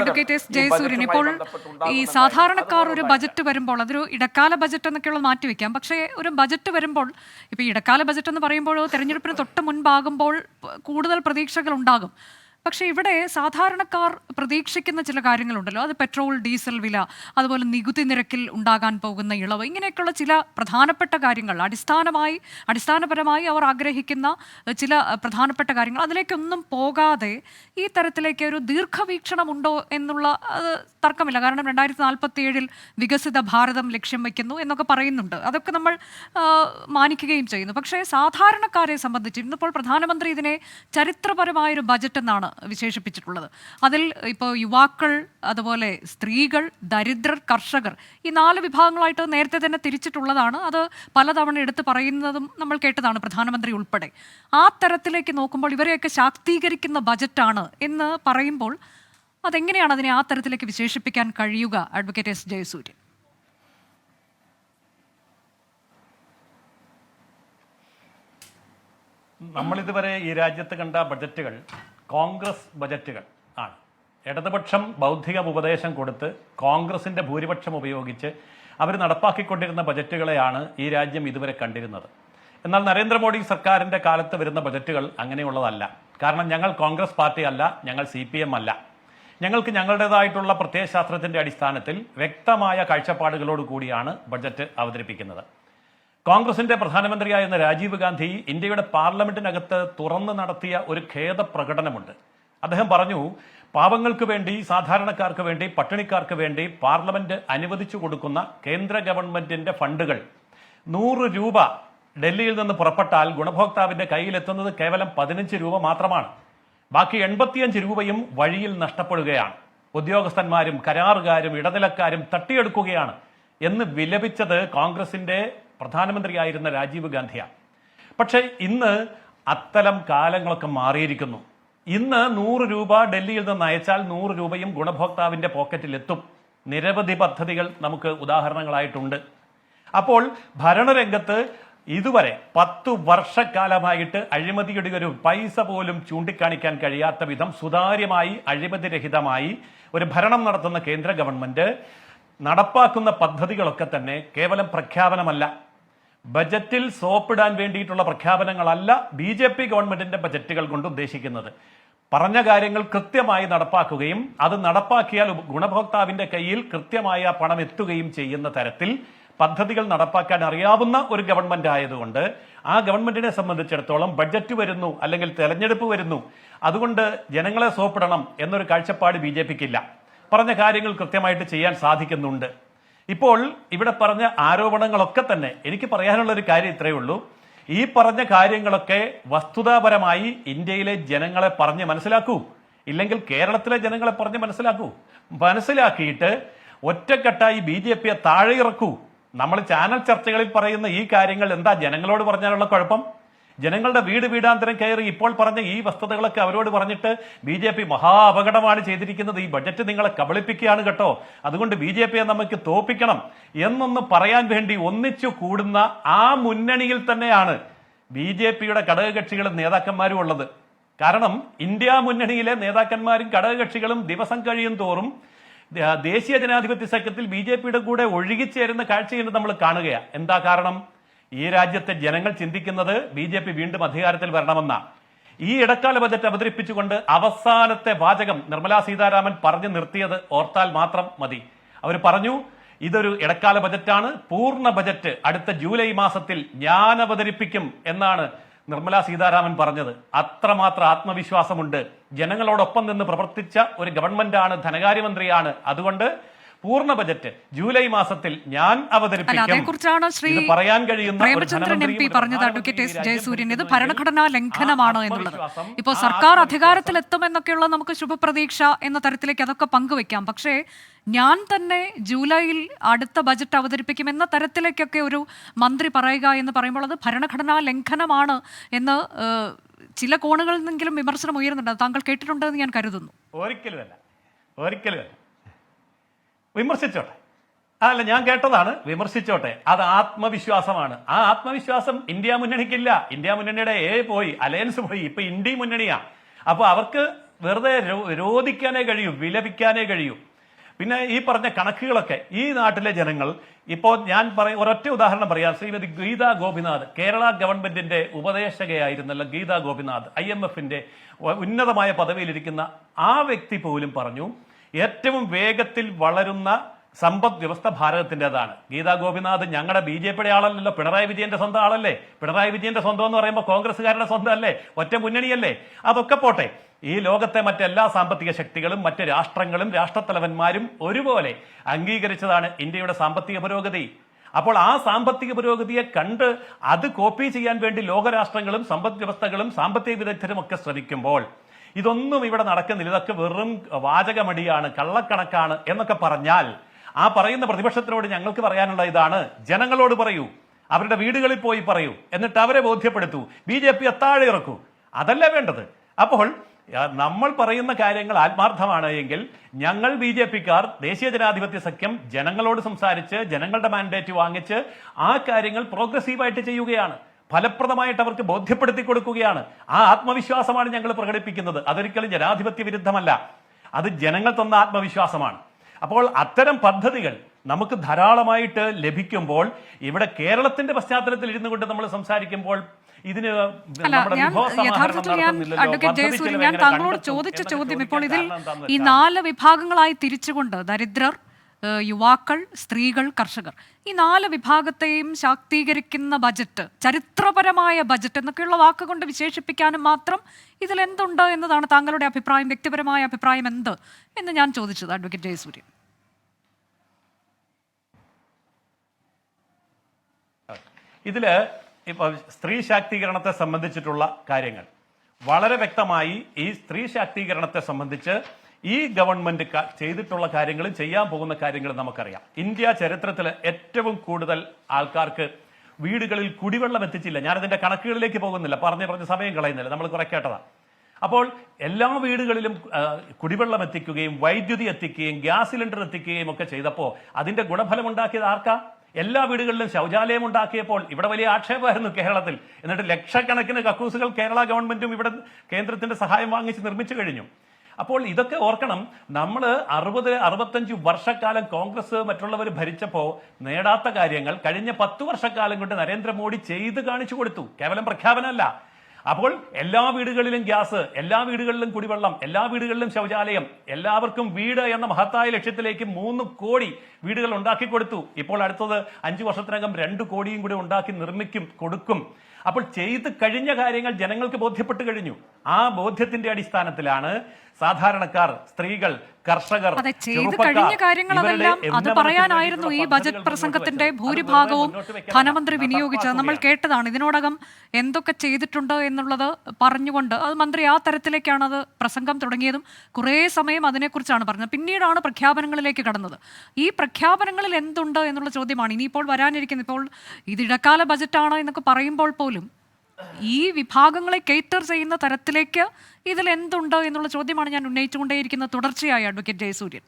Advocate S Jayasuryan. ഇപ്പോൾ ഈ സാധാരണക്കാർ ഒരു ബജറ്റ് വരുമ്പോൾ അതൊരു ഇടക്കാല ബജറ്റ് എന്നൊക്കെയുള്ളത് മാറ്റിവെക്കാം. പക്ഷേ ഒരു ബജറ്റ് വരുമ്പോൾ ഇപ്പോൾ ഇടക്കാല ബജറ്റ് എന്ന് പറയുമ്പോൾ തെരഞ്ഞെടുപ്പിന് തൊട്ട് മുൻപാകുമ്പോൾ കൂടുതൽ പ്രതീക്ഷകൾ ഉണ്ടാകും. പക്ഷേ ഇവിടെ സാധാരണക്കാർ പ്രതീക്ഷിക്കുന്ന ചില കാര്യങ്ങളുണ്ടല്ലോ, അത് പെട്രോൾ ഡീസൽ വില, അതുപോലെ നികുതി നിരക്കിൽ ഉണ്ടാകാൻ പോകുന്ന ഇളവ്, ഇങ്ങനെയൊക്കെയുള്ള ചില പ്രധാനപ്പെട്ട കാര്യങ്ങൾ, അടിസ്ഥാനപരമായി അവർ ആഗ്രഹിക്കുന്ന ചില പ്രധാനപ്പെട്ട കാര്യങ്ങൾ, അതിലേക്കൊന്നും പോകാതെ ഈ തരത്തിലേക്ക് ഒരു ദീർഘവീക്ഷണം ഉണ്ടോ എന്നുള്ള തർക്കമില്ല. കാരണം 2047 വികസിത ഭാരതം ലക്ഷ്യം വയ്ക്കുന്നു എന്നൊക്കെ പറയുന്നുണ്ട്, അതൊക്കെ നമ്മൾ മാനിക്കുകയും ചെയ്യുന്നു. പക്ഷേ സാധാരണക്കാരെ സംബന്ധിച്ച് ഇന്നിപ്പോൾ പ്രധാനമന്ത്രി ഇതിനെ ചരിത്രപരമായൊരു ബജറ്റ് എന്നാണ് വിശേഷിപ്പിച്ചിട്ടുള്ളത്. അതിൽ ഇപ്പോൾ യുവാക്കൾ, അതുപോലെ സ്ത്രീകൾ, ദരിദ്രർ, കർഷകർ, ഈ 4 വിഭാഗങ്ങളായിട്ട് നേരത്തെ തന്നെ തിരിച്ചിട്ടുള്ളതാണ്. അത് പലതവണ എടുത്ത് പറയുന്നതും നമ്മൾ കേട്ടതാണ്, പ്രധാനമന്ത്രി ഉൾപ്പെടെ. ആ തരത്തിലേക്ക് നോക്കുമ്പോൾ ഇവരെയൊക്കെ ശാക്തീകരിക്കുന്ന ബജറ്റാണ് എന്ന് പറയുമ്പോൾ അതെങ്ങനെയാണ് അതിനെ ആ തരത്തിലേക്ക് വിശേഷിപ്പിക്കാൻ കഴിയുക, അഡ്വക്കേറ്റ് എസ് ജയസൂര്യൻ? നമ്മളിതുവരെ ഈ രാജ്യത്ത് കണ്ട ബജറ്റുകൾ കോൺഗ്രസ് ബജറ്റുകൾ ആണ്. ഇടതുപക്ഷം ബൗദ്ധിക ഉപദേശം കൊടുത്ത് കോൺഗ്രസിന്റെ ഭൂരിപക്ഷം ഉപയോഗിച്ച് അവർ നടപ്പാക്കിക്കൊണ്ടിരുന്ന ബജറ്റുകളെയാണ് ഈ രാജ്യം ഇതുവരെ കണ്ടിരുന്നത്. എന്നാൽ നരേന്ദ്രമോദി സർക്കാരിന്റെ കാലത്ത് വരുന്ന ബജറ്റുകൾ അങ്ങനെയുള്ളതല്ല. കാരണം ഞങ്ങൾ കോൺഗ്രസ് പാർട്ടി അല്ല, ഞങ്ങൾ CPM അല്ല. ഞങ്ങൾക്ക് ഞങ്ങളുടേതായിട്ടുള്ള പ്രത്യയശാസ്ത്രത്തിന്റെ അടിസ്ഥാനത്തിൽ വ്യക്തമായ കാഴ്ചപ്പാടുകളോട് കൂടിയാണ് ബജറ്റ് അവതരിപ്പിക്കുന്നത്. കോൺഗ്രസിന്റെ പ്രധാനമന്ത്രിയായിരുന്ന രാജീവ് ഗാന്ധി ഇന്ത്യയുടെ പാർലമെന്റിനകത്ത് തുറന്നു നടത്തിയ ഒരു ഖേദ പ്രകടനമുണ്ട്. അദ്ദേഹം പറഞ്ഞു, പാവങ്ങൾക്ക് വേണ്ടി, സാധാരണക്കാർക്ക് വേണ്ടി, പട്ടിണിക്കാർക്ക് വേണ്ടി പാർലമെന്റ് അനുവദിച്ചു കൊടുക്കുന്ന കേന്ദ്ര ഗവൺമെന്റിന്റെ ഫണ്ടുകൾ 100 രൂപ ഡൽഹിയിൽ നിന്ന് പുറപ്പെട്ടാൽ ഗുണഭോക്താവിന്റെ കയ്യിലെത്തുന്നത് കേവലം 15 രൂപ മാത്രമാണ്. ബാക്കി 85 രൂപയും വഴിയിൽ നഷ്ടപ്പെടുകയാണ്. ഉദ്യോഗസ്ഥന്മാരും കരാറുകാരും ഇടനിലക്കാരും തട്ടിയെടുക്കുകയാണ് എന്ന് വിലപിച്ചത് കോൺഗ്രസിന്റെ പ്രധാനമന്ത്രിയായിരുന്ന രാജീവ് ഗാന്ധിയാണ്. പക്ഷേ ഇന്ന് അത്തരം കാലങ്ങളൊക്കെ മാറിയിരിക്കുന്നു. ഇന്ന് 100 രൂപ ഡൽഹിയിൽ നിന്ന് അയച്ചാൽ 100 രൂപയും ഗുണഭോക്താവിന്റെ പോക്കറ്റിലെത്തും. നിരവധി പദ്ധതികൾ നമുക്ക് ഉദാഹരണങ്ങളായിട്ടുണ്ട്. അപ്പോൾ ഭരണരംഗത്ത് ഇതുവരെ 10 വർഷക്കാലമായിട്ട് അഴിമതിയുടെ ഒരു പൈസ പോലും ചൂണ്ടിക്കാണിക്കാൻ കഴിയാത്ത വിധം സുതാര്യമായി, അഴിമതിരഹിതമായി ഒരു ഭരണം നടത്തുന്ന കേന്ദ്ര ഗവൺമെന്റ് നടപ്പാക്കുന്ന പദ്ധതികളൊക്കെ തന്നെ കേവലം പ്രഖ്യാപനമല്ല, ബജറ്റിൽ സോപ്പിടാൻ വേണ്ടിയിട്ടുള്ള പ്രഖ്യാപനങ്ങളല്ല BJP ഗവൺമെന്റിന്റെ ബജറ്റുകൾ കൊണ്ട് ഉദ്ദേശിക്കുന്നത്. പറഞ്ഞ കാര്യങ്ങൾ കൃത്യമായി നടപ്പാക്കുകയും അത് നടപ്പാക്കിയാൽ ഗുണഭോക്താവിന്റെ കയ്യിൽ കൃത്യമായ പണം എത്തുകയും ചെയ്യുന്ന തരത്തിൽ പദ്ധതികൾ നടപ്പാക്കാൻ അറിയാവുന്ന ഒരു ഗവൺമെന്റ് ആയതുകൊണ്ട് ആ ഗവൺമെന്റിനെ സംബന്ധിച്ചിടത്തോളം ബഡ്ജറ്റ് വരുന്നു അല്ലെങ്കിൽ തെരഞ്ഞെടുപ്പ് വരുന്നു, അതുകൊണ്ട് ജനങ്ങളെ സോപ്പിടണം എന്നൊരു കാഴ്ചപ്പാട് BJPക്കില്ല. പറഞ്ഞ കാര്യങ്ങൾ കൃത്യമായിട്ട് ചെയ്യാൻ സാധിക്കുന്നുണ്ട്. ഇപ്പോൾ ഇവിടെ പറഞ്ഞ ആരോപണങ്ങളൊക്കെ തന്നെ എനിക്ക് പറയാനുള്ള ഒരു കാര്യം ഇത്രയേ ഉള്ളൂ. ഈ പറഞ്ഞ കാര്യങ്ങളൊക്കെ വസ്തുതാപരമായി ഇന്ത്യയിലെ ജനങ്ങളെ പറഞ്ഞ് മനസ്സിലാക്കൂ, ഇല്ലെങ്കിൽ കേരളത്തിലെ ജനങ്ങളെ പറഞ്ഞ് മനസ്സിലാക്കൂ. മനസ്സിലാക്കിയിട്ട് ഒറ്റക്കെട്ടായി BJPയെ താഴെ ഇറക്കൂ. നമ്മൾ ചാനൽ ചർച്ചകളിൽ പറയുന്ന ഈ കാര്യങ്ങൾ എന്താ ജനങ്ങളോട് പറഞ്ഞാലുള്ള കുഴപ്പം? ജനങ്ങളുടെ വീടാന്തരം കയറി ഇപ്പോൾ പറഞ്ഞ ഈ വസ്തുതകളൊക്കെ അവരോട് പറഞ്ഞിട്ട് BJP മഹാ അപകടമാണ് ചെയ്തിരിക്കുന്നത്, ഈ ബജറ്റ് നിങ്ങളെ കബളിപ്പിക്കുകയാണ് കേട്ടോ, അതുകൊണ്ട് BJPയെ നമുക്ക് തോപ്പിക്കണം എന്നൊന്ന് പറയാൻ വേണ്ടി ഒന്നിച്ചു കൂടുന്ന ആ മുന്നണിയിൽ തന്നെയാണ് BJPയുടെ ഘടകകക്ഷികളും നേതാക്കന്മാരും ഉള്ളത്. കാരണം ഇന്ത്യ മുന്നണിയിലെ നേതാക്കന്മാരും ഘടകകക്ഷികളും ദിവസം കഴിയും തോറും ദേശീയ ജനാധിപത്യ സഖ്യത്തിൽ BJPയുടെ കൂടെ ഒഴുകിച്ചേരുന്ന കാഴ്ചയാണ് നമ്മൾ കാണുകയാണ്. എന്താ കാരണം? ഈ രാജ്യത്തെ ജനങ്ങൾ ചിന്തിക്കുന്നത് BJP വീണ്ടും അധികാരത്തിൽ വരണമെന്ന. ഈ ഇടക്കാല ബജറ്റ് അവതരിപ്പിച്ചുകൊണ്ട് അവസാനത്തെ വാചകം നിർമ്മലാ സീതാരാമൻ പറഞ്ഞു നിർത്തിയത് ഓർത്താൽ മാത്രം മതി. അവർ പറഞ്ഞു, ഇതൊരു ഇടക്കാല ബജറ്റാണ്, പൂർണ്ണ ബജറ്റ് അടുത്ത ജൂലൈ മാസത്തിൽ ഞാൻ അവതരിപ്പിക്കും എന്നാണ് നിർമ്മലാ സീതാരാമൻ പറഞ്ഞത്. അത്രമാത്രം ആത്മവിശ്വാസമുണ്ട്. ജനങ്ങളോടൊപ്പം നിന്ന് പ്രവർത്തിച്ച ഒരു ഗവൺമെന്റാണ്, ധനകാര്യമന്ത്രിയാണ്. അതുകൊണ്ട് പൂർണ്ണ ബജറ്റ് ജൂലൈ മാസത്തിൽ ഞാൻ അവതരിപ്പിക്കും പറയാൻ കഴിയുന്ന പ്രേമചന്ദ്രൻ MP പറഞ്ഞത് അഡ്വക്കേറ്റ് എസ് ജയസൂര്യൻ, ഇത് ഭരണഘടനാ ലംഘനമാണ് എന്നുള്ളത്. ഇപ്പോൾ സർക്കാർ അധികാരത്തിലെത്തുമെന്നൊക്കെയുള്ള നമുക്ക് ശുഭപ്രതീക്ഷ എന്ന തരത്തിലേക്ക് അതൊക്കെ പങ്കുവെക്കാം. പക്ഷേ ഞാൻ തന്നെ ജൂലൈയിൽ അടുത്ത ബജറ്റ് അവതരിപ്പിക്കും എന്ന തരത്തിലേക്കൊക്കെ ഒരു മന്ത്രി പറയുക എന്ന് പറയുമ്പോൾ അത് ഭരണഘടനാ ലംഘനമാണ് എന്ന് ചില കോണുകളിൽ നിന്നെങ്കിലും വിമർശനം ഉയരുന്നുണ്ട്. താങ്കൾ കേട്ടിട്ടുണ്ടെന്ന് ഞാൻ കരുതുന്നു. ഒരിക്കലുമല്ല. വിമർശിച്ചോട്ടെ, അല്ല ഞാൻ കേട്ടതാണ്, വിമർശിച്ചോട്ടെ. അത് ആത്മവിശ്വാസമാണ്. ആ ആത്മവിശ്വാസം ഇന്ത്യ മുന്നണിക്കില്ല. ഇന്ത്യ മുന്നണിയുടെ പോയി, അലയൻസ് പോയി, ഇപ്പൊ ഇന്ത്യ മുന്നണിയാ. അപ്പൊ അവർക്ക് വെറുതെ രോദിക്കാനേ കഴിയൂ, വിലപിക്കാനേ കഴിയൂ. പിന്നെ ഈ പറഞ്ഞ കണക്കുകളൊക്കെ ഈ നാട്ടിലെ ജനങ്ങൾ ഇപ്പോൾ ഞാൻ ഒരൊറ്റ ഉദാഹരണം പറയാം. ശ്രീമതി ഗീതാ ഗോപിനാഥ് കേരള ഗവൺമെന്റിന്റെ ഉപദേശകയായിരുന്നല്ലോ ഗീതാ ഗോപിനാഥ്, IMFന്റെ ഉന്നതമായ പദവിയിലിരിക്കുന്ന ആ വ്യക്തി പോലും പറഞ്ഞു ഏറ്റവും വേഗത്തിൽ വളരുന്ന സമ്പദ് വ്യവസ്ഥ ഭാരതത്തിൻ്റെതാണ്. ഗീതാ ഗോപിനാഥ് ഞങ്ങളുടെ BJPയുടെ ആളല്ലല്ലോ, പിണറായി വിജയന്റെ സ്വന്തം ആളല്ലേ. പിണറായി വിജയന്റെ സ്വന്തം എന്ന് പറയുമ്പോൾ കോൺഗ്രസ്സുകാരുടെ സ്വന്തം അല്ലേ, ഒറ്റ മുന്നണിയല്ലേ. അതൊക്കെ പോട്ടെ, ഈ ലോകത്തെ മറ്റെല്ലാ സാമ്പത്തിക ശക്തികളും മറ്റ് രാഷ്ട്രങ്ങളും രാഷ്ട്രത്തലവന്മാരും ഒരുപോലെ അംഗീകരിച്ചതാണ് ഇന്ത്യയുടെ സാമ്പത്തിക പുരോഗതി. അപ്പോൾ ആ സാമ്പത്തിക പുരോഗതിയെ കണ്ട് അത് കോപ്പി ചെയ്യാൻ വേണ്ടി ലോകരാഷ്ട്രങ്ങളും സമ്പദ് വ്യവസ്ഥകളും സാമ്പത്തിക വിദഗ്ധരും ഒക്കെ ശ്രമിക്കുമ്പോൾ ഇതൊന്നും ഇവിടെ നടക്കുന്നില്ല, ഇതൊക്കെ വെറും വാചകമടിയാണ്, കള്ളക്കണക്കാണ് എന്നൊക്കെ പറഞ്ഞാൽ ആ പറയുന്ന പ്രതിപക്ഷത്തിനോട് ഞങ്ങൾക്ക് പറയാനുള്ള ഇതാണ്, ജനങ്ങളോട് പറയൂ, അവരുടെ വീടുകളിൽ പോയി പറയൂ, എന്നിട്ട് അവരെ ബോധ്യപ്പെടുത്തൂ, BJP താഴെ ഇറക്കൂ. അതല്ല വേണ്ടത്. അപ്പോൾ നമ്മൾ പറയുന്ന കാര്യങ്ങൾ ആത്മാർത്ഥമാണ് എങ്കിൽ ഞങ്ങൾ BJPക്കാർ ദേശീയ ജനാധിപത്യ സഖ്യം ജനങ്ങളോട് സംസാരിച്ച് ജനങ്ങളുടെ മാൻഡേറ്റ് വാങ്ങിച്ച് ആ കാര്യങ്ങൾ പ്രോഗ്രസീവായിട്ട് ചെയ്യുകയാണ്, ഫലപ്രദമായിട്ട് അവർക്ക് ബോധ്യപ്പെടുത്തി കൊടുക്കുകയാണ്. ആ ആത്മവിശ്വാസമാണ് ഞങ്ങൾ പ്രകടിപ്പിക്കുന്നത്. അതൊരിക്കലും ജനാധിപത്യ വിരുദ്ധമല്ല, അത് ജനങ്ങൾ തന്ന ആത്മവിശ്വാസമാണ്. അപ്പോൾ അത്തരം പദ്ധതികൾ നമുക്ക് ധാരാളമായിട്ട് ലഭിക്കുമ്പോൾ ഇവിടെ കേരളത്തിന്റെ പശ്ചാത്തലത്തിൽ ഇരുന്നു കൊണ്ട് നമ്മൾ സംസാരിക്കുമ്പോൾ ഇതിന് ഞാൻ താങ്കളോട് ചോദിച്ച ചോദ്യം ഇപ്പോൾ ഇതിൽ ഈ 4 വിഭാഗങ്ങളായി തിരിച്ചുകൊണ്ട് ദരിദ്രർ, യുവാക്കൾ, സ്ത്രീകൾ, കർഷകർ, ഈ 4 വിഭാഗത്തെയും ശാക്തീകരിക്കുന്ന ബജറ്റ്, ചരിത്രപരമായ ബജറ്റ് എന്നൊക്കെയുള്ള വാക്കുകൊണ്ട് വിശേഷിപ്പിക്കാനും മാത്രം ഇതിൽ എന്തുണ്ട് എന്നതാണ് താങ്കളുടെ അഭിപ്രായം, വ്യക്തിപരമായ അഭിപ്രായം എന്ത് എന്ന് ഞാൻ ചോദിച്ചത്. അഡ്വക്കേറ്റ് ജയസൂര്യൻ. ഇതില് ഇപ്പൊ സ്ത്രീ ശാക്തീകരണത്തെ സംബന്ധിച്ചിട്ടുള്ള കാര്യങ്ങൾ വളരെ വ്യക്തമായി, ഈ സ്ത്രീ ശാക്തീകരണത്തെ സംബന്ധിച്ച് ഈ ഗവൺമെന്റ് ചെയ്തിട്ടുള്ള കാര്യങ്ങളും ചെയ്യാൻ പോകുന്ന കാര്യങ്ങളും നമുക്കറിയാം. ഇന്ത്യ ചരിത്രത്തിൽ ഏറ്റവും കൂടുതൽ ആൾക്കാർക്ക് വീടുകളിൽ കുടിവെള്ളം എത്തിച്ചില്ല. ഞാനതിന്റെ കണക്കുകളിലേക്ക് പോകുന്നില്ല, പറഞ്ഞ് സമയം കളയുന്നില്ല, നമ്മൾ കുറെ കേട്ടതാണ്. അപ്പോൾ എല്ലാ വീടുകളിലും കുടിവെള്ളം എത്തിക്കുകയും വൈദ്യുതി എത്തിക്കുകയും ഗ്യാസ് സിലിണ്ടർ എത്തിക്കുകയും ഒക്കെ ചെയ്തപ്പോൾ അതിന്റെ ഗുണഫലം ഉണ്ടാക്കിയത് ആർക്കാ? എല്ലാ വീടുകളിലും ശൗചാലയം ഉണ്ടാക്കിയപ്പോൾ ഇവിടെ വലിയ ആക്ഷേപമായിരുന്നു കേരളത്തിൽ. എന്നിട്ട് ലക്ഷക്കണക്കിന് കക്കൂസുകൾ കേരള ഗവൺമെന്റും ഇവിടെ കേന്ദ്രത്തിന്റെ സഹായം വാങ്ങിച്ച് നിർമ്മിച്ചു കഴിഞ്ഞു. അപ്പോൾ ഇതൊക്കെ ഓർക്കണം, നമ്മൾ 60-65 വർഷക്കാലം കോൺഗ്രസ് മറ്റുള്ളവർ ഭരിച്ചപ്പോൾ നേടാത്ത കാര്യങ്ങൾ കഴിഞ്ഞ 10 വർഷക്കാലം കൊണ്ട് നരേന്ദ്രമോദി ചെയ്ത് കാണിച്ചു കൊടുത്തു. കേവലം പ്രഖ്യാപനമല്ല. അപ്പോൾ എല്ലാ വീടുകളിലും ഗ്യാസ്, എല്ലാ വീടുകളിലും കുടിവെള്ളം, എല്ലാ വീടുകളിലും ശൗചാലയം, എല്ലാവർക്കും വീട് എന്ന മഹത്തായ ലക്ഷ്യത്തിലേക്ക് 3 കോടി വീടുകൾ ഉണ്ടാക്കി കൊടുത്തു. ഇപ്പോൾ അടുത്തത് 5 വർഷത്തിനകം 2 കോടിയും കൂടി ഉണ്ടാക്കി കൊടുക്കും. അപ്പോൾ ചെയ്ത് കഴിഞ്ഞ കാര്യങ്ങൾ ജനങ്ങൾക്ക് ബോധ്യപ്പെട്ടു കഴിഞ്ഞു. ആ ബോധ്യത്തിന്റെ അടിസ്ഥാനത്തിലാണ് സാധാരണക്കാർ, സ്ത്രീകൾ, കർഷകർ, ചെയ്ത് കഴിഞ്ഞ കാര്യങ്ങളെല്ലാം അത് പറയാനായിരുന്നു ഈ ബജറ്റ് പ്രസംഗത്തിന്റെ ഭൂരിഭാഗവും ധനമന്ത്രി വിനിയോഗിച്ചത്. നമ്മൾ കേട്ടതാണ്. ഇതിനോടകം എന്തൊക്കെ ചെയ്തിട്ടുണ്ട് എന്നുള്ളത് പറഞ്ഞുകൊണ്ട് അത് മന്ത്രി ആ തരത്തിലേക്കാണ് അത് പ്രസംഗം തുടങ്ങിയതും കുറേ സമയം അതിനെക്കുറിച്ചാണ് പറഞ്ഞത്. പിന്നീടാണ് പ്രഖ്യാപനങ്ങളിലേക്ക് കടന്നത്. ഈ പ്രഖ്യാപനങ്ങളിൽ എന്തുണ്ട് എന്നുള്ള ചോദ്യമാണ് ഇനിയിപ്പോൾ വരാനിരിക്കുന്നത്. ഇപ്പോൾ ഇത് ഇടക്കാല ബജറ്റാണ് എന്നൊക്കെ പറയുമ്പോൾ പോലും ഈ വിഭാഗങ്ങളെ കേറ്റർ ചെയ്യുന്ന തരത്തിലേക്ക് ഇതിൽ എന്തുണ്ട് എന്നുള്ള ചോദ്യമാണ് ഞാൻ ഉന്നയിച്ചുകൊണ്ടേയിരിക്കുന്നത് തുടർച്ചയായി. അഡ്വക്കേറ്റ് ജയസൂര്യൻ,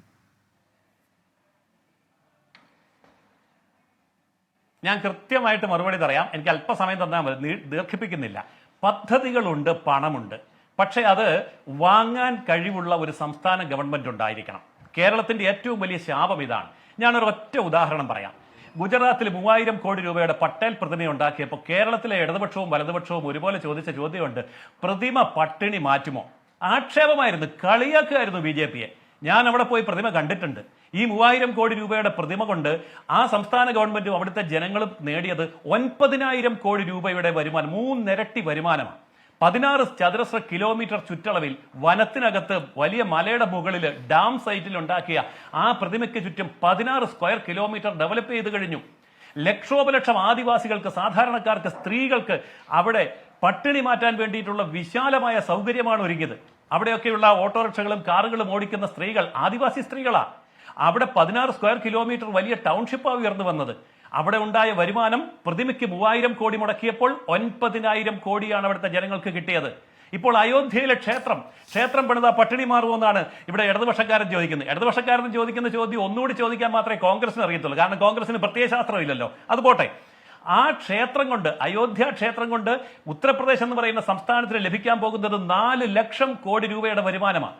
ഞാൻ കൃത്യമായിട്ട് മറുപടി പറയാം. എനിക്ക് അല്പസമയം തന്നാൽ മതി, ദീർഘിപ്പിക്കുന്നില്ല. പദ്ധതികളുണ്ട്, പണമുണ്ട്, പക്ഷെ അത് വാങ്ങാൻ കഴിവുള്ള ഒരു സംസ്ഥാന ഗവൺമെന്റ് ഉണ്ടായിരിക്കണം. കേരളത്തിന്റെ ഏറ്റവും വലിയ ശാപം ഇതാണ്. ഞാനൊരു ഒറ്റ ഉദാഹരണം പറയാം. ഗുജറാത്തിൽ 3000 കോടി രൂപയുടെ പട്ടേൽ പ്രതിമ ഉണ്ടാക്കിയപ്പോൾ കേരളത്തിലെ ഇടതുപക്ഷവും വലതുപക്ഷവും ഒരുപോലെ ചോദിച്ച ചോദ്യമുണ്ട്, പ്രതിമ പട്ടിണി മാറ്റുമോ? ആക്ഷേപമായിരുന്നു, കളിയാക്കുമായിരുന്നു BJPയെ. ഞാൻ അവിടെ പോയി പ്രതിമ കണ്ടിട്ടുണ്ട്. ഈ 3000 കോടി രൂപയുടെ പ്രതിമ കൊണ്ട് ആ സംസ്ഥാന ഗവൺമെന്റും അവിടുത്തെ ജനങ്ങളും നേടിയത് 9000 കോടി രൂപയുടെ വരുമാനം, 3 ഇരട്ടി വരുമാനമാണ്. 16 ചതുരശ്ര കിലോമീറ്റർ ചുറ്റളവിൽ വനത്തിനകത്ത് വലിയ മലയുടെ മുകളിൽ ഡാം സൈറ്റിൽ ഉണ്ടാക്കിയ ആ പ്രതിമയ്ക്ക് ചുറ്റും 16 സ്ക്വയർ കിലോമീറ്റർ ഡെവലപ്പ് ചെയ്ത് കഴിഞ്ഞു. ലക്ഷോപലക്ഷം ആദിവാസികൾക്ക്, സാധാരണക്കാർക്ക്, സ്ത്രീകൾക്ക് അവിടെ പട്ടിണി മാറ്റാൻ വേണ്ടിയിട്ടുള്ള വിശാലമായ സൗകര്യമാണ് ഒരുങ്ങിയത്. അവിടെയൊക്കെയുള്ള ഓട്ടോറിക്ഷകളും കാറുകളും ഓടിക്കുന്ന സ്ത്രീകൾ ആദിവാസി സ്ത്രീകളാ. അവിടെ 16 സ്ക്വയർ കിലോമീറ്റർ വലിയ ടൗൺഷിപ്പാണ് ഉയർന്നു വന്നത്. അവിടെ ഉണ്ടായ വരുമാനം പ്രതിമയ്ക്ക് 3000 കോടി മുടക്കിയപ്പോൾ 9000 കോടിയാണ് അവിടുത്തെ ജനങ്ങൾക്ക് കിട്ടിയത്. ഇപ്പോൾ അയോധ്യയിലെ ക്ഷേത്രം പണിതാ പട്ടിണി മാറുമെന്നാണ് ഇവിടെ ഇടതുപക്ഷക്കാരൻ ചോദിക്കുന്നത്. ഇടതുപക്ഷക്കാരൻ ചോദിക്കുന്ന ചോദ്യം ഒന്നുകൂടി ചോദിക്കാൻ മാത്രമേ കോൺഗ്രസിന് അറിയത്തുള്ളൂ. കാരണം കോൺഗ്രസിന് പ്രത്യയശാസ്ത്രമില്ലല്ലോ. അത് പോട്ടെ. ആ ക്ഷേത്രം കൊണ്ട്, അയോധ്യ ക്ഷേത്രം കൊണ്ട് ഉത്തർപ്രദേശ് എന്ന് പറയുന്ന സംസ്ഥാനത്തിന് ലഭിക്കാൻ പോകുന്നത് 4 ലക്ഷം കോടി രൂപയുടെ വരുമാനമാണ്.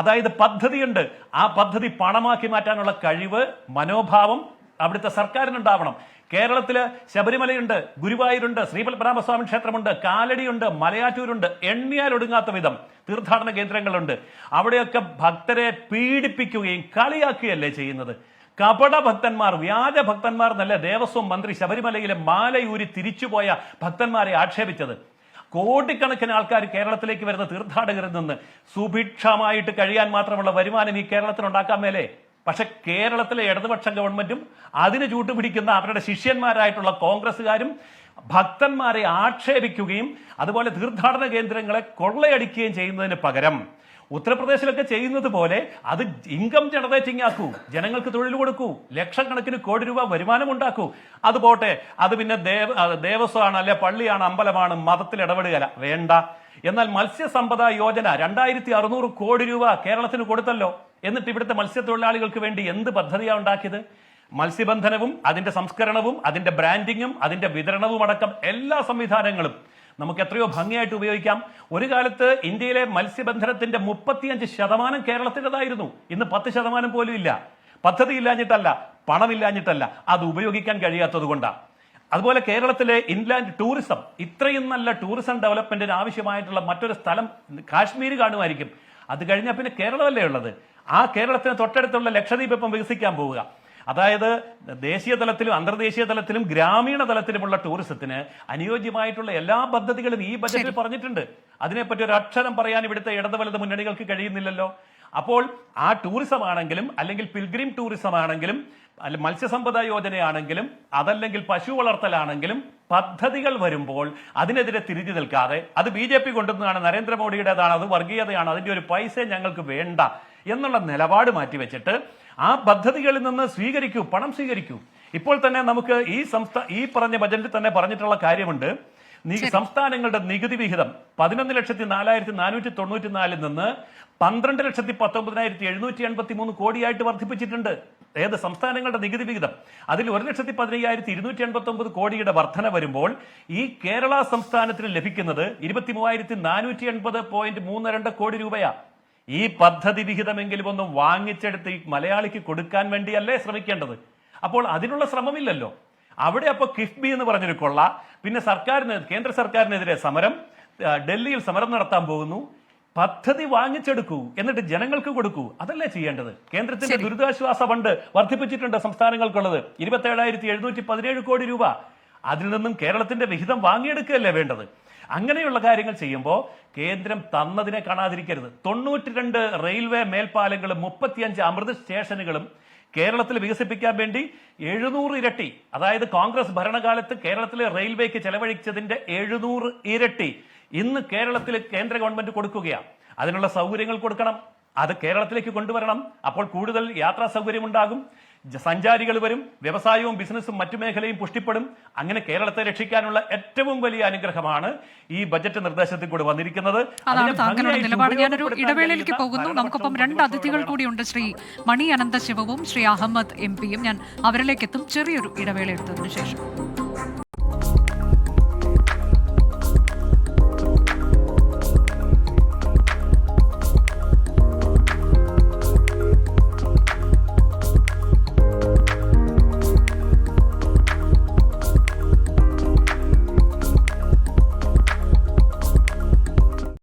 അതായത് പദ്ധതിയുണ്ട്, ആ പദ്ധതി പണമാക്കി മാറ്റാനുള്ള കഴിവ്, മനോഭാവം അവിടുത്തെ സർക്കാരിനുണ്ടാവണം. കേരളത്തില് ശബരിമലയുണ്ട്, ഗുരുവായൂരുണ്ട്, ശ്രീപത്മനാഭസ്വാമി ക്ഷേത്രമുണ്ട്, കാലടിയുണ്ട്, മലയാറ്റൂരുണ്ട്, എണ്ണിയാൽ ഒടുങ്ങാത്ത വിധം തീർത്ഥാടന കേന്ദ്രങ്ങളുണ്ട്. അവിടെയൊക്കെ ഭക്തരെ പീഡിപ്പിക്കുകയും കളിയാക്കുകയല്ലേ ചെയ്യുന്നത്. കപട ഭക്തന്മാർ, വ്യാജ ഭക്തന്മാർ എന്നല്ല ദേവസ്വം മന്ത്രി ശബരിമലയിലെ മാലയൂരി തിരിച്ചുപോയ ഭക്തന്മാരെ ആക്ഷേപിച്ചത്. കോടിക്കണക്കിന് ആൾക്കാർ കേരളത്തിലേക്ക് വരുന്ന തീർത്ഥാടകരിൽ നിന്ന് സുഭിക്ഷമായിട്ട് കഴിയാൻ മാത്രമുള്ള വരുമാനം ഈ കേരളത്തിനുണ്ടാക്കാൻ മേലേ. പക്ഷെ കേരളത്തിലെ ഇടതുപക്ഷ ഗവൺമെന്റും അതിന് ചൂട്ടുപിടിക്കുന്ന അവരുടെ ശിഷ്യന്മാരായിട്ടുള്ള കോൺഗ്രസ്സുകാരും ഭക്തന്മാരെ ആക്ഷേപിക്കുകയും അതുപോലെ തീർത്ഥാടന കേന്ദ്രങ്ങളെ കൊള്ളയടിക്കുകയും ചെയ്യുന്നതിന് പകരം ഉത്തർപ്രദേശിലൊക്കെ ചെയ്യുന്നത് പോലെ അത് ഇൻകം ജനറേറ്റിംഗ് ആക്കൂ, ജനങ്ങൾക്ക് തൊഴിൽ കൊടുക്കൂ, ലക്ഷക്കണക്കിന് കോടി രൂപ വരുമാനം ഉണ്ടാക്കൂ. അത് പോട്ടെ, അത് പിന്നെ ദേവസ്വമാണ്, അല്ലെ പള്ളിയാണ്, അമ്പലമാണ്, മതത്തിൽ ഇടപെടുകയല്ല, വേണ്ട. എന്നാൽ മത്സ്യസമ്പദ യോജന 2600 കോടി രൂപ കേരളത്തിന് കൊടുത്തല്ലോ. എന്നിട്ട് ഇവിടുത്തെ മത്സ്യത്തൊഴിലാളികൾക്ക് വേണ്ടി എന്ത് പദ്ധതിയാണ് ഉണ്ടാക്കിയത്? മത്സ്യബന്ധനവും അതിന്റെ സംസ്കരണവും അതിന്റെ ബ്രാൻഡിങ്ങും അതിന്റെ വിതരണവും അടക്കം എല്ലാ സംവിധാനങ്ങളും നമുക്ക് എത്രയോ ഭംഗിയായിട്ട് ഉപയോഗിക്കാം. ഒരു കാലത്ത് ഇന്ത്യയിലെ മത്സ്യബന്ധനത്തിന്റെ 35% കേരളത്തിൻ്റെതായിരുന്നു. ഇന്ന് 10% പോലും ഇല്ല. പദ്ധതി ഇല്ലാഞ്ഞിട്ടല്ല, പണമില്ലാഞ്ഞിട്ടല്ല, അത് ഉപയോഗിക്കാൻ കഴിയാത്തത് കൊണ്ടാണ്. അതുപോലെ കേരളത്തിലെ ഇൻലാൻഡ് ടൂറിസം, ഇത്രയും നല്ല ടൂറിസം ഡെവലപ്മെന്റിന് ആവശ്യമായിട്ടുള്ള മറ്റൊരു സ്ഥലം കാശ്മീർ കാണുമായിരിക്കും. അത് കഴിഞ്ഞാൽ പിന്നെ കേരളമല്ലേ ഉള്ളത്. ആ കേരളത്തിന് തൊട്ടടുത്തുള്ള ലക്ഷദ്വീപ് ഇപ്പം വികസിക്കാൻ പോവുക. അതായത് ദേശീയ തലത്തിലും അന്തർദേശീയ തലത്തിലും ഗ്രാമീണ തലത്തിലുമുള്ള ടൂറിസത്തിന് അനുയോജ്യമായിട്ടുള്ള എല്ലാ പദ്ധതികളും ഈ ബജറ്റിൽ പറഞ്ഞിട്ടുണ്ട്. അതിനെപ്പറ്റി ഒരു അക്ഷരം പറയാൻ ഇവിടുത്തെ ഇടത് വലത് മുന്നണികൾക്ക് കഴിയുന്നില്ലല്ലോ. അപ്പോൾ ആ ടൂറിസം ആണെങ്കിലും, അല്ലെങ്കിൽ പിൽഗ്രിം ടൂറിസം ആണെങ്കിലും, മത്സ്യസമ്പദ യോജനയാണെങ്കിലും, അതല്ലെങ്കിൽ പശു വളർത്തലാണെങ്കിലും, പദ്ധതികൾ വരുമ്പോൾ അതിനെതിരെ തിരിഞ്ഞു നിൽക്കാതെ അത് BJP കൊണ്ടുവന്നതാണ്, നരേന്ദ്രമോദിയുടേതാണ്, അത് വർഗീയതയാണ്, അതിന്റെ ഒരു പൈസ ഞങ്ങൾക്ക് വേണ്ട എന്നുള്ള നിലപാട് മാറ്റിവെച്ചിട്ട് ആ പദ്ധതികളിൽ നിന്ന് സ്വീകരിക്കൂ, പണം സ്വീകരിക്കൂ. ഇപ്പോൾ തന്നെ നമുക്ക് ഈ പറഞ്ഞ ബജറ്റിൽ തന്നെ പറഞ്ഞിട്ടുള്ള കാര്യമുണ്ട്. സംസ്ഥാനങ്ങളുടെ നികുതി വിഹിതം 11,04,494 നിന്ന് 12,19,783 കോടിയായിട്ട് വർദ്ധിപ്പിച്ചിട്ടുണ്ട്. ഏത് സംസ്ഥാനങ്ങളുടെ നികുതി വിഹിതം? അതിൽ 1,15,289 കോടിയുടെ വർധന വരുമ്പോൾ ഈ കേരള സംസ്ഥാനത്തിന് ലഭിക്കുന്നത് 23,480.32 കോടി രൂപയാ. ഈ പദ്ധതി വിഹിതമെങ്കിലും ഒന്ന് വാങ്ങിച്ചെടുത്ത് ഈ മലയാളിക്ക് കൊടുക്കാൻ വേണ്ടിയല്ലേ ശ്രമിക്കേണ്ടത്? അപ്പോൾ അതിനുള്ള ശ്രമമില്ലല്ലോ. അവിടെ അപ്പോൾ കിഫ്ബി എന്ന് പറഞ്ഞൊരു കൊള്ള, പിന്നെ കേന്ദ്ര സർക്കാരിനെതിരെ സമരം, ഡൽഹിയിൽ സമരം നടത്താൻ പോകുന്നു. പദ്ധതി വാങ്ങിച്ചെടുക്കൂ, എന്നിട്ട് ജനങ്ങൾക്ക് കൊടുക്കൂ, അതല്ലേ ചെയ്യേണ്ടത്? കേന്ദ്രത്തിന്റെ ദുരിതാശ്വാസ ഫണ്ട് വർദ്ധിപ്പിച്ചിട്ടുണ്ട് സംസ്ഥാനങ്ങൾക്കുള്ളത് 27,717 കോടി രൂപ. അതിൽ നിന്നും കേരളത്തിന്റെ വിഹിതം വാങ്ങിയെടുക്കുകയല്ലേ വേണ്ടത്? അങ്ങനെയുള്ള കാര്യങ്ങൾ ചെയ്യുമ്പോൾ കേന്ദ്രം തന്നതിനെ കാണാതിരിക്കരുത്. 92 റെയിൽവേ മേൽപ്പാലങ്ങളും 35 അമൃത് സ്റ്റേഷനുകളും കേരളത്തിൽ വികസിപ്പിക്കാൻ വേണ്ടി 700 ഇരട്ടി, അതായത് കോൺഗ്രസ് ഭരണകാലത്ത് കേരളത്തിലെ റെയിൽവേക്ക് ചെലവഴിച്ചതിന്റെ 700 ഇരട്ടി ഇന്ന് കേരളത്തിൽ കേന്ദ്ര ഗവൺമെന്റ് കൊടുക്കുകയാണ്. അതിനുള്ള സൗകര്യങ്ങൾ കൊടുക്കണം, അത് കേരളത്തിലേക്ക് കൊണ്ടുവരണം. അപ്പോൾ കൂടുതൽ യാത്രാ സൗകര്യം ഉണ്ടാകും, സഞ്ചാരികൾ വരും, വ്യവസായവും ബിസിനസ്സും മറ്റു മേഖലയും പുഷ്ടിപ്പെടും. അങ്ങനെ കേരളത്തെ രക്ഷിക്കാനുള്ള ഏറ്റവും വലിയ അനുഗ്രഹമാണ് ഈ ബജറ്റ് നിർദ്ദേശത്തിൽ കൂടി വന്നിരിക്കുന്നത്. അതാണ് താങ്കളുടെ നിലപാട്. ഞാനൊരു ഇടവേളയിലേക്ക് പോകുന്നു. നമുക്കൊപ്പം 2 അതിഥികൾ കൂടിയുണ്ട്, ശ്രീ മണി അനന്തശിവവും ശ്രീ അഹമ്മദ് MP യും. ഞാൻ അവരിലേക്ക് എത്തും ചെറിയൊരു ഇടവേള എടുത്തതിനു ശേഷം.